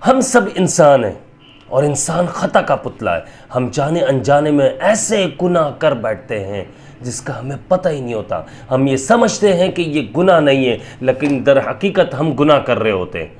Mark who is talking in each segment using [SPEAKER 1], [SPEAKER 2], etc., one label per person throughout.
[SPEAKER 1] हम सब इंसान हैं और इंसान खता का पुतला है। हम जाने अनजाने में ऐसे गुनाह कर बैठते हैं जिसका हमें पता ही नहीं होता। हम ये समझते हैं कि ये गुनाह नहीं है, लेकिन दर हकीकत हम गुनाह कर रहे होते हैं।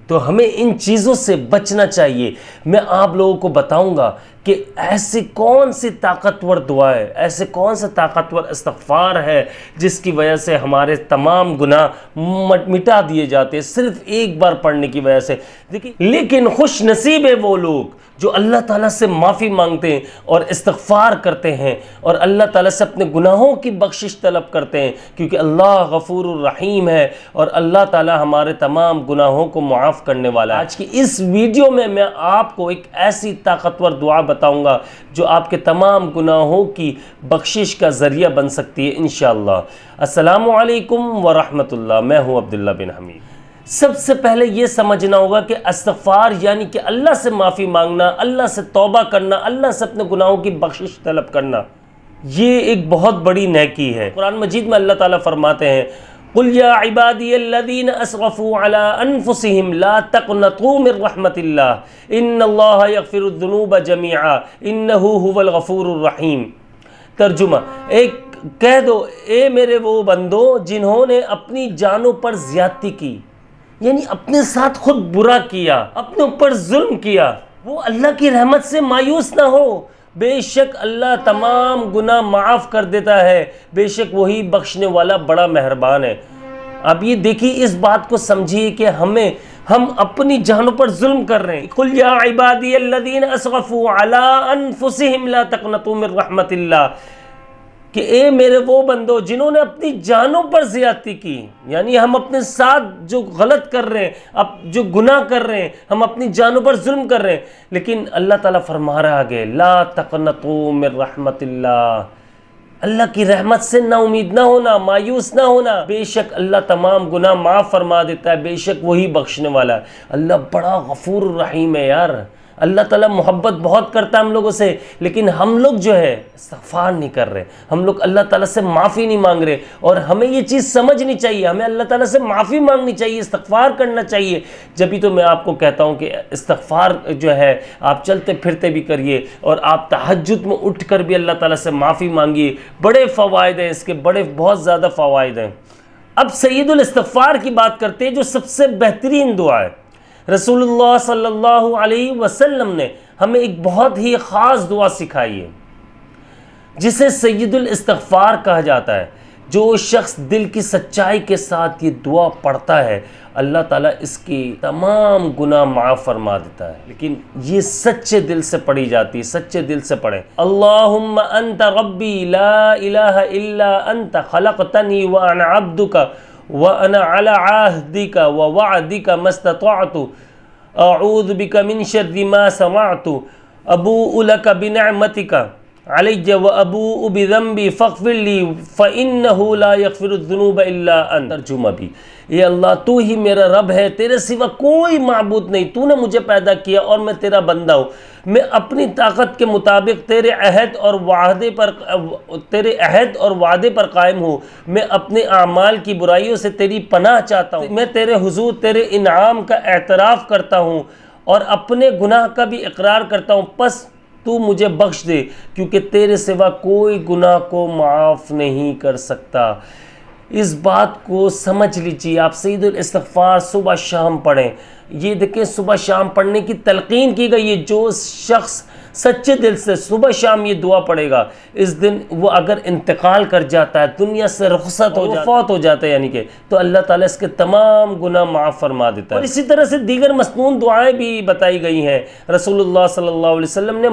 [SPEAKER 1] तो हमें इन चीज़ों से बचना चाहिए। मैं आप लोगों को बताऊंगा कि ऐसी कौन सी ताकतवर दुआ है, ऐसे कौन सा ताकतवर इस्तग़फ़ार है जिसकी वजह से हमारे तमाम गुनाह मिटा दिए जाते हैं सिर्फ एक बार पढ़ने की वजह से। देखिए, लेकिन खुश नसीब है वो लोग जो अल्लाह ताला से माफ़ी मांगते हैं और इस्तग़फ़ार करते हैं और अल्लाह ताला से अपने गुनाहों की बख्शिश तलब करते हैं, क्योंकि अल्लाह गफ़ूरुर रहीम है और अल्लाह ताला हमारे तमाम गुनाहों को मुआफ़ करने वाला है। आज की इस वीडियो में मैं आपको एक ऐसी ताकतवर दुआ बताऊंगा जो आपके तमाम गुनाहों की बख्शिश का ज़रिया बन सकती है इंशाअल्लाह। अस्सलामु अलैकुम व रहमतुल्लाह। मैं हूँ अब्दुल्ला बिन हमीद। सबसे पहले ये समझना होगा कि इस्तग़फ़ार यानी कि अल्लाह से माफ़ी मांगना, अल्लाह से तौबा करना, अल्लाह से अपने गुनाहों की बख्शिश तलब करना, ये एक बहुत बड़ी नेकी है। कुरान मजीद में अल्लाह ताला फरमाते हैं, कुल या इबादियल्लज़ीना अस्रफ़ू अला अनफुसिहिम ला तक़नतू मिर रहमतिल्लाह इन्नल्लाहा यग़फ़िरुज़्ज़ुनूबा जमीआ इन्नहु हुवल गफ़ूरुर रहीम। तर्जुमा, एक कह दो, ए मेरे वो बंदो जिन्होंने अपनी जानों पर ज़्यादती की, यानी अपने साथ खुद बुरा किया, अपने ऊपर जुल्म किया, वो अल्लाह की रहमत से मायूस ना हो। बेशक अल्लाह तमाम गुनाह माफ़ कर देता है, बेशक वही बख्शने वाला बड़ा मेहरबान है। अब ये देखिए, इस बात को समझिए कि हम अपनी जानों पर जुल्म कर रहे हैं। कुल या इबादियल्लज़ीना अस्रफ़ू अला अनफुसिहिम ला तक़नतू मिर रहमतिल्लाह, कि ए मेरे वो बंदो जिन्होंने अपनी जानों पर ज़्यादती की, यानी हम अपने साथ जो गलत कर रहे हैं, अब जो गुनाह कर रहे हैं, हम अपनी जानों पर जुल्म कर रहे हैं। लेकिन अल्लाह ताला फरमा रहा आगे, ला तक़नतू मिर रहमतिल्लाह, अल्लाह की रहमत से ना उम्मीद ना होना, मायूस ना होना। बेशक अल्लाह तमाम गुनाह माफ़ फरमा देता है, बेशक वही बख्शने वाला है। अल्लाह बड़ा गफ़ूर रहीम है यार। अल्लाह ताला मोहब्बत बहुत करता है हम लोगों से, लेकिन हम लोग जो है इस्तग़फ़ार नहीं कर रहे, हम लोग अल्लाह ताला से माफ़ी नहीं मांग रहे। और हमें ये चीज़ समझनी चाहिए, हमें अल्लाह ताला से माफ़ी मांगनी चाहिए, इस्तग़फ़ार करना चाहिए। जब भी तो मैं आपको कहता हूँ कि इस्तग़फ़ार जो है आप चलते फिरते भी करिए और आप तहज्जुद में उठ कर भी अल्लाह ताला से माफ़ी मांगिए। बड़े फ़वाइद हैं इसके, बहुत ज़्यादा फ़वाइद हैं। अब सय्यदुल इस्तग़फ़ार की बात करते हैं, जो सबसे बेहतरीन दुआ है। रसूलुल्लाह सल्लल्लाहु अलैहि वसल्लम ने हमें एक बहुत ही ख़ास दुआ सिखाई है जिसे सय्यदुल इस्तग़फ़ार कहा जाता है। जो शख्स दिल की सच्चाई के साथ ये दुआ पढ़ता है, अल्लाह ताला इसकी तमाम गुनाह माफ़ फरमा देता है। लेकिन ये सच्चे दिल से पढ़ी जाती है, सच्चे दिल से पढ़ें। अल्लाहुम्मा अंत रब्बी ला इलाहा इल्ला अंत खलक़तनी व अना अब्दुका व अना अला आहदिका व वअदिका मस्ततअतु अऊज़ु बिका मिन शर्रि मा सनअतु अबूउ लका बिनिअमतिका अलैया व अबूउ बिज़ंबी फ़ग़फ़िरली फ़इन्नहु ला यग़फ़िरुज़्ज़ुनूबा इल्ला अंत। तर्जुमा भी, ये अल्लाह तू ही मेरा रब है, तेरे सिवा कोई माबूद नहीं, तूने मुझे पैदा किया और मैं तेरा बंदा हूँ। मैं अपनी ताकत के मुताबिक तेरे अहद और वादे पर कायम हूँ। मैं अपने आमाल की बुराइयों से तेरी पनाह चाहता हूँ। मैं तेरे हुजूर तेरे इनाम का एतराफ़ करता हूँ और अपने गुनाह का भी इकरार करता हूँ। बस तू मुझे बख्श दे, क्योंकि तेरे सिवा कोई गुनाह को माफ़ नहीं कर सकता। इस बात को समझ लीजिए। आप सय्यदुल इस्तग़फ़ार सुबह शाम पढ़ें। ये देखें, सुबह शाम पढ़ने की तलक़ीन की गई है। जो शख्स सच्चे दिल से सुबह शाम ये दुआ पढ़ेगा, इस दिन वो अगर इंतकाल कर जाता है, दुनिया से रुख़सत हो जाता है, फौत हो जाता है यानी कि, तो अल्लाह ताला इसके तमाम गुनाह माफ़ फरमा देता है। और इसी तरह से दीगर मसनून दुआएं भी बताई गई हैं। रसूलुल्लाह सल्लल्लाहु अलैहि वसल्लम ने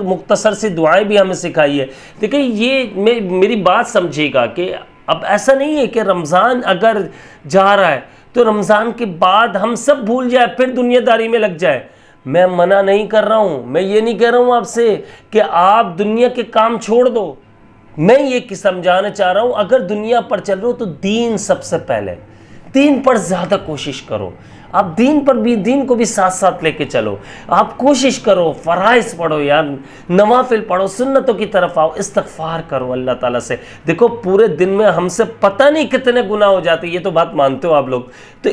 [SPEAKER 1] मुख्तसर सी दुआएं भी हमें सिखाई है। देखिए, ये मेरी बात समझिएगा कि अब ऐसा नहीं है कि रमज़ान अगर जा रहा है तो रमज़ान के बाद हम सब भूल जाए, फिर दुनियादारी में लग जाए। मैं मना नहीं कर रहा हूँ, मैं ये नहीं कह रहा हूँ आपसे कि आप दुनिया के काम छोड़ दो। मैं ये समझाना चाह रहा हूँ, अगर दुनिया पर चल रहे हो तो दीन सबसे पहले, दीन पर ज़्यादा कोशिश करो। आप दीन को भी साथ साथ लेके चलो। आप कोशिश करो, फ़राइज़ पढ़ो यार, नवाफिल पढ़ो, सुन्नतों की तरफ आओ, इस्तग़फ़ार करो अल्लाह ताला से। देखो, पूरे दिन में हमसे पता नहीं कितने गुनाह हो जाते, ये तो बात मानते हो आप लोग। तो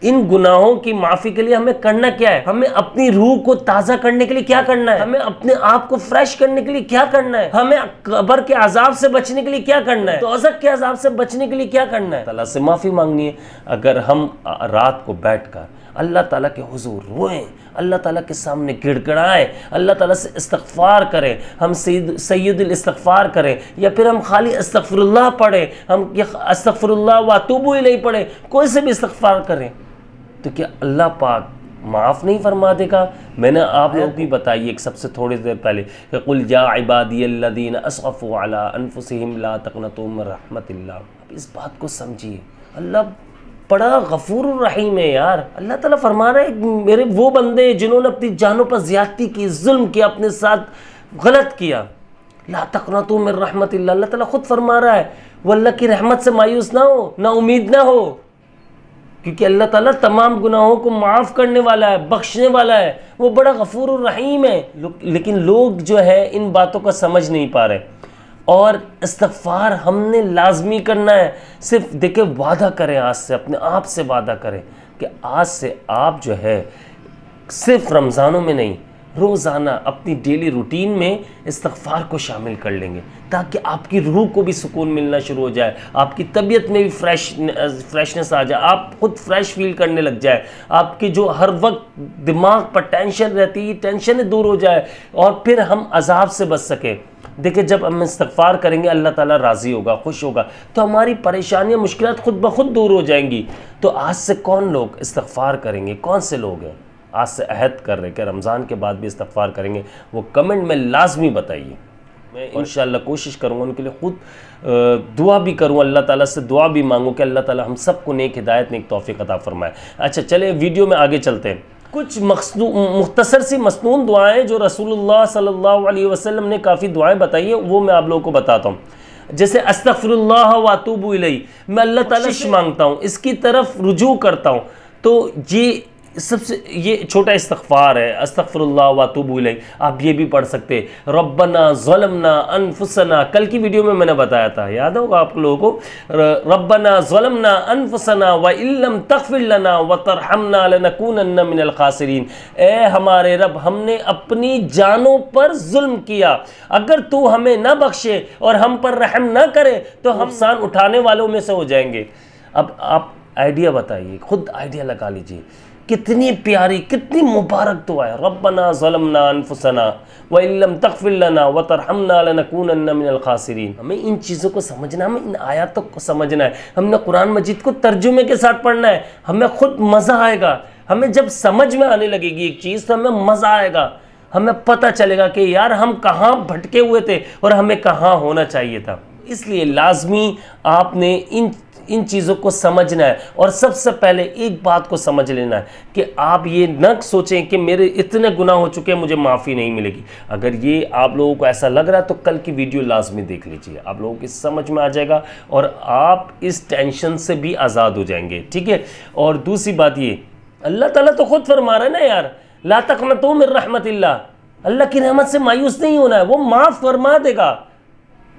[SPEAKER 1] इन गुनाहों की माफ़ी के लिए हमें करना क्या है? हमें अपनी रूह को ताज़ा करने के लिए क्या करना है? हमें अपने आप को फ्रेश करने के लिए क्या करना है? हमें कब्र के अजाब से बचने के लिए क्या करना है? दोज़ख के अजाब से बचने के लिए क्या करना है? अल्लाह से माफ़ी मांगनी है। अगर हम रात को बैठकर अल्लाह ताला के हुजूर रोएं, अल्लाह ताला के सामने गिड़गिड़ाएं, अल्लाह ताला से इस्तग़फ़ार करें, हम सय्यदुल इस्तग़फ़ार करें, या फिर हम खाली अस्तग़फ़िरुल्लाह पढ़ें, हम या अस्तग़फ़िरुल्लाह व अतूबु इलैह पढ़ें, कोई से भी इस्तग़फ़ार करें, तो क्या अल्लाह पाक माफ़ नहीं फरमा देगा? मैंने आप लोग भी बताइए एक सबसे थोड़ी देर पहले कि कुल या इबादियल्लज़ीना अस्रफ़ू अला अनफुसिहिम ला तक़नतू मिन रहमतिल्लाह। अब इस बात को समझिए, अल्लाह बड़ा गफूर रहीम है यार। अल्लाह ताला फरमा रहा है मेरे वो बंदे जिन्होंने अपनी जानों पर ज़्यादती की, जुल्म किया, अपने साथ गलत किया, ला तक़नतू मिन रहमतिल्लाह। अल्लाह ताला खुद फरमा रहा है वो अल्लाह की रहमत से मायूस ना हो, ना उम्मीद ना हो, क्योंकि अल्लाह ताला तमाम गुनाहों को माफ़ करने वाला है, बख्शने वाला है, वो बड़ा गफूर रहीम है। लेकिन लोग जो है इन बातों का समझ नहीं पा रहे। और इस्तग़फ़ार हमने लाजमी करना है। सिर्फ देखिए वादा करें, आज से अपने आप से वादा करें कि आज से आप जो है सिर्फ रमज़ानों में नहीं, रोज़ाना अपनी डेली रूटीन में इस्तग़फ़ार को शामिल कर लेंगे, ताकि आपकी रूह को भी सुकून मिलना शुरू हो जाए, आपकी तबीयत में भी फ्रेशनेस आ जाए, आप खुद फ्रेश फील करने लग जाए, आपकी जो हर वक्त दिमाग पर टेंशन रहती है टेंशन दूर हो जाए, और फिर हम अजाब से बच सकें। देखिए जब हम इस्तग़फ़ार करेंगे अल्लाह ताला राज़ी होगा, खुश होगा, तो हमारी परेशानियां मुश्किलात खुद ब खुद दूर हो जाएंगी। तो आज से कौन लोग इस्तग़फ़ार करेंगे? कौन से लोग हैं आज से अहद कर रहे कि रमज़ान के बाद भी इस्तग़फ़ार करेंगे? वो कमेंट में लाजमी बताइए। मैं इंशाअल्लाह कोशिश करूँगा उनके लिए खुद दुआ भी करूँ, अल्लाह ताला से दुआ भी मांगूँ कि अल्लाह ताला हम सबको नेक हिदायत, नेक तौफ़ीक़ अता फरमाए। अच्छा चले वीडियो में आगे चलते हैं। कुछ मुख्तसर सी मसनून दुआएं जो रसूलुल्लाह सल्लल्लाहु अलैहि वसल्लम ने काफ़ी दुआएं बताई हैं, वो मैं आप लोगों को बताता हूँ। जैसे अस्तग़फ़िरुल्लाह व अतूबु इलैह, मैं अल्लाह ताला से मांगता हूँ, इसकी तरफ रुजू करता हूँ। तो ये सबसे ये छोटा इस्तग़फ़ार है, अस्तग़फ़िरुल्लाह व अतूबु इलैह। आप ये भी पढ़ सकते हैं, रब्बना ज़लमना अनफुसना, कल की वीडियो में मैंने बताया था, याद होगा आप लोगों को, रब्बना ज़लमना अनफुसना व इल्लम तग़फ़िर लना व तरहमना लनकूनन्ना मिनल ख़ासिरीन। ए हमारे रब, हमने अपनी जानों पर जुल्म किया, अगर तू हमें न बख्शे और हम पर रहम न करे तो हम नुकसान उठाने वालों में से हो जाएंगे। अब आप आइडिया बताइए, खुद आइडिया लगा लीजिए, कितनी प्यारी, कितनी मुबारक दुआ है, रब्बना ज़लमना अनफुसना व इल्लम तग़फ़िर लना व तरहमना लनकूनन्ना मिनल ख़ासिरीन। हमें इन चीज़ों को समझना, हमें इन आयतों को समझना है, हमने कुरान मजीद को तर्जुमे के साथ पढ़ना है, हमें खुद मज़ा आएगा। हमें जब समझ में आने लगेगी एक चीज़ तो हमें मज़ा आएगा, हमें पता चलेगा कि यार हम कहाँ भटके हुए थे और हमें कहाँ होना चाहिए था। इसलिए लाजमी आपने इन चीज़ों को समझना है। और सबसे पहले एक बात को समझ लेना है कि आप ये न सोचें कि मेरे इतने गुनाह हो चुके हैं, मुझे माफ़ी नहीं मिलेगी। अगर ये आप लोगों को ऐसा लग रहा है तो कल की वीडियो लाजमी देख लीजिए, आप लोगों की समझ में आ जाएगा और आप इस टेंशन से भी आज़ाद हो जाएंगे, ठीक है। और दूसरी बात ये, अल्लाह ताला तो खुद फरमा रहा है ना यार, ला तक़नतू मिन रहमतिल्लाह, अल्लाह की रहमत से मायूस नहीं होना है, वो माफ़ फरमा देगा,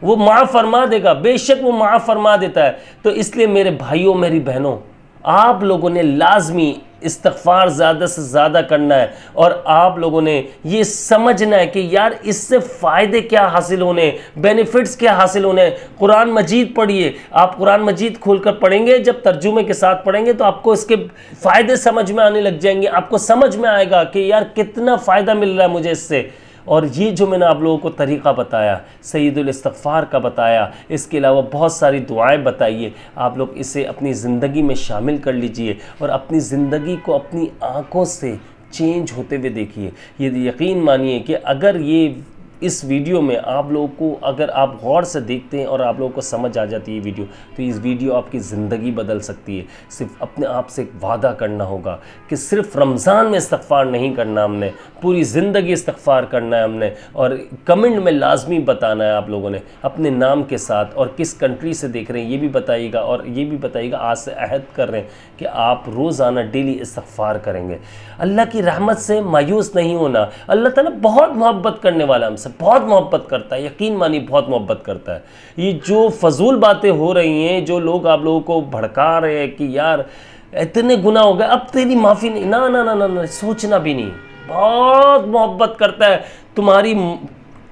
[SPEAKER 1] वो माफ़ फरमा देगा, बेशक वो माफ़ फरमा देता है। तो इसलिए मेरे भाइयों, मेरी बहनों, आप लोगों ने लाजमी इस्तग़फ़ार ज़्यादा से ज़्यादा करना है और आप लोगों ने ये समझना है कि यार इससे फ़ायदे क्या हासिल होने, बेनिफिट्स क्या हासिल होने। कुरान मजीद पढ़िए, आप कुरान मजीद खोलकर पढ़ेंगे, जब तर्जुमे के साथ पढ़ेंगे तो आपको इसके फ़ायदे समझ में आने लग जाएंगे, आपको समझ में आएगा कि यार कितना फ़ायदा मिल रहा है मुझे इससे। और ये जो मैंने आप लोगों को तरीक़ा बताया, सय्यदुल इस्तग़फ़ार का बताया, इसके अलावा बहुत सारी दुआएं बताइए, आप लोग इसे अपनी ज़िंदगी में शामिल कर लीजिए और अपनी ज़िंदगी को अपनी आँखों से चेंज होते हुए देखिए। ये यकीन मानिए कि अगर ये इस वीडियो में आप लोगों को, अगर आप गौर से देखते हैं और आप लोगों को समझ आ जाती है वीडियो, तो इस वीडियो आपकी ज़िंदगी बदल सकती है। सिर्फ अपने आप से एक वादा करना होगा कि सिर्फ रमज़ान में इस्तग़फ़ार नहीं करना, हमने पूरी ज़िंदगी इस्तग़फ़ार करना है हमने। और कमेंट में लाजमी बताना है आप लोगों ने अपने नाम के साथ, और किस कंट्री से देख रहे हैं ये भी बताइएगा, और ये भी बताइएगा आज से अहद कर रहे हैं कि आप रोज़ाना डेली इस्तग़फ़ार करेंगे। अल्लाह की रहमत से मायूस नहीं होना। अल्लाह ताला बहुत मोहब्बत करने वाला हमसे, बहुत मोहब्बत करता है, यकीन मानिए बहुत मोहब्बत करता है। ये जो फजूल बातें हो रही हैं, जो लोग आप लोगों को भड़का रहे हैं कि यार इतने गुनाह हो गए, अब तेरी माफ़ी नहीं, ना ना ना ना ना, सोचना भी नहीं। बहुत मोहब्बत करता है तुम्हारी।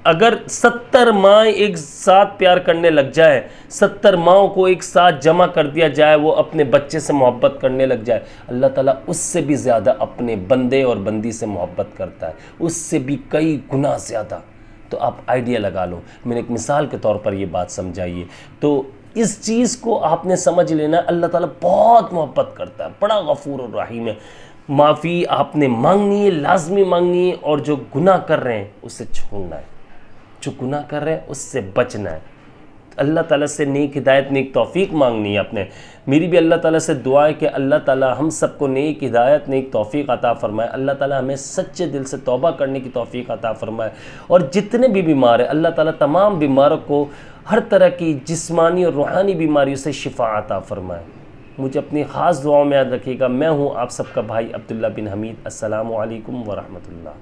[SPEAKER 1] अगर 70 माँ एक साथ प्यार करने लग जाए, 70 माँओं को एक साथ जमा कर दिया जाए, वो अपने बच्चे से मोहब्बत करने लग जाए, अल्लाह ताला उससे भी ज़्यादा अपने बंदे और बंदी से मोहब्बत करता है, उससे भी कई गुना ज़्यादा। तो आप आइडिया लगा लो, मैंने एक मिसाल के तौर पर ये बात समझाइए। तो इस चीज़ को आपने समझ लेना, अल्लाह ताला बहुत मोहब्बत करता है, बड़ा गफूर और रहीम है। माफ़ी आपने मांगनी है, लाजमी मांगनी है, और जो गुनाह कर रहे हैं उससे छोड़ना है, जो गुनाह कर रहे हैं उससे बचना है। अल्लाह ताला से नेक हिदायत, नेक तौफीक मांगनी है आपने। मेरी भी अल्लाह ताला से दुआ है कि अल्लाह ताला हम सबको नेक हिदायत, नेक तौफीक अता फ़रमाए। अल्लाह ताला हमें सच्चे दिल से तौबा करने की तौफीक अता फ़रमाए। और जितने भी बीमार हैं, अल्लाह ताला तमाम बीमारों को हर तरह की जिस्मानी और रूहानी बीमारियों से शिफा अता फ़रमाए। मुझे अपनी ख़ास दुआओं में याद रखिएगा। मैं हूँ आप सबका भाई अब्दुल्ला बिन हमीद। अस्सलामु अलैकुम व रहमतुल्लाह।